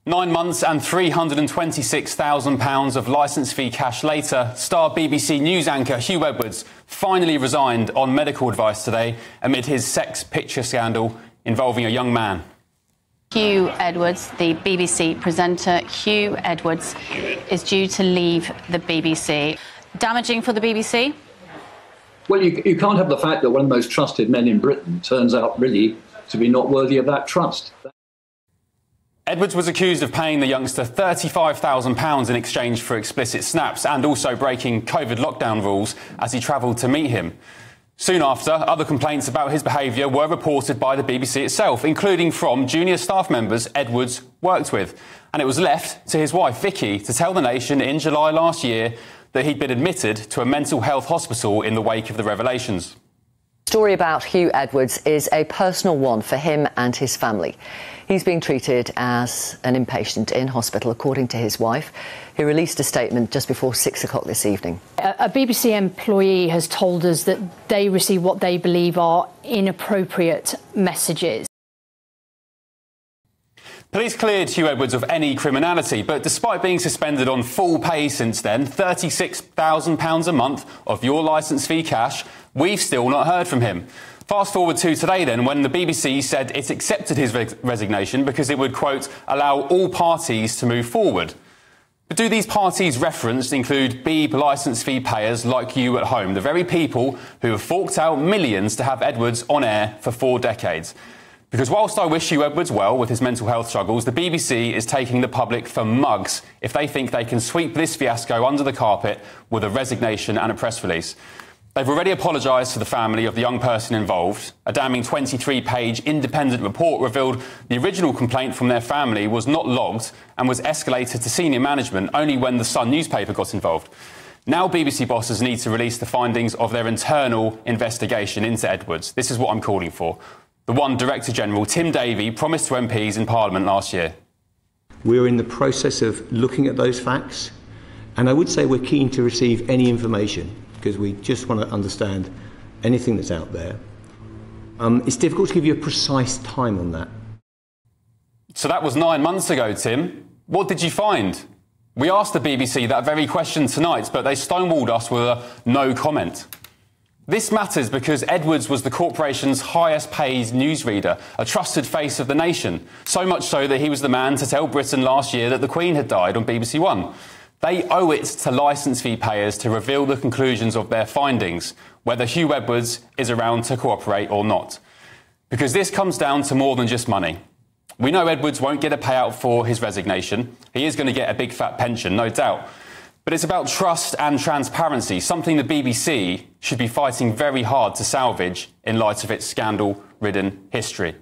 9 months and £326,000 of licence fee cash later, star BBC News anchor Huw Edwards finally resigned on medical advice today amid his sex picture scandal involving a young man. Huw Edwards, the BBC presenter Huw Edwards, is due to leave the BBC. Damaging for the BBC? Well, you can't have the fact that one of the most trusted men in Britain turns out really to be not worthy of that trust. Edwards was accused of paying the youngster £35,000 in exchange for explicit snaps and also breaking COVID lockdown rules as he travelled to meet him. Soon after, other complaints about his behaviour were reported by the BBC itself, including from junior staff members Edwards worked with. And it was left to his wife, Vicky, to tell the nation in July last year that he'd been admitted to a mental health hospital in the wake of the revelations. The story about Huw Edwards is a personal one for him and his family. He's being treated as an inpatient in hospital, according to his wife, who released a statement just before 6 o'clock this evening. A BBC employee has told us that they receive what they believe are inappropriate messages. Police cleared Huw Edwards of any criminality, but despite being suspended on full pay since then, £36,000 a month of your licence fee cash, we've still not heard from him. Fast forward to today then, when the BBC said it accepted his resignation because it would, quote, allow all parties to move forward. But do these parties referenced include BEEB licence fee payers like you at home, the very people who have forked out millions to have Edwards on air for 4 decades? Because whilst I wish Huw Edwards well with his mental health struggles, the BBC is taking the public for mugs if they think they can sweep this fiasco under the carpet with a resignation and a press release. They've already apologised to the family of the young person involved. A damning 23-page independent report revealed the original complaint from their family was not logged and was escalated to senior management only when the Sun newspaper got involved. Now BBC bosses need to release the findings of their internal investigation into Edwards. This is what I'm calling for. The one Director General, Tim Davie, promised to MPs in Parliament last year. We're in the process of looking at those facts, and I would say we're keen to receive any information, because we just want to understand anything that's out there. It's difficult to give you a precise time on that. So that was 9 months ago, Tim. What did you find? We asked the BBC that very question tonight, but they stonewalled us with a no comment. This matters because Edwards was the corporation's highest paid newsreader, a trusted face of the nation, so much so that he was the man to tell Britain last year that the Queen had died on BBC One. They owe it to licence fee payers to reveal the conclusions of their findings, whether Huw Edwards is around to cooperate or not. Because this comes down to more than just money. We know Edwards won't get a payout for his resignation. He is going to get a big fat pension, no doubt. But it's about trust and transparency, something the BBC should be fighting very hard to salvage in light of its scandal-ridden history.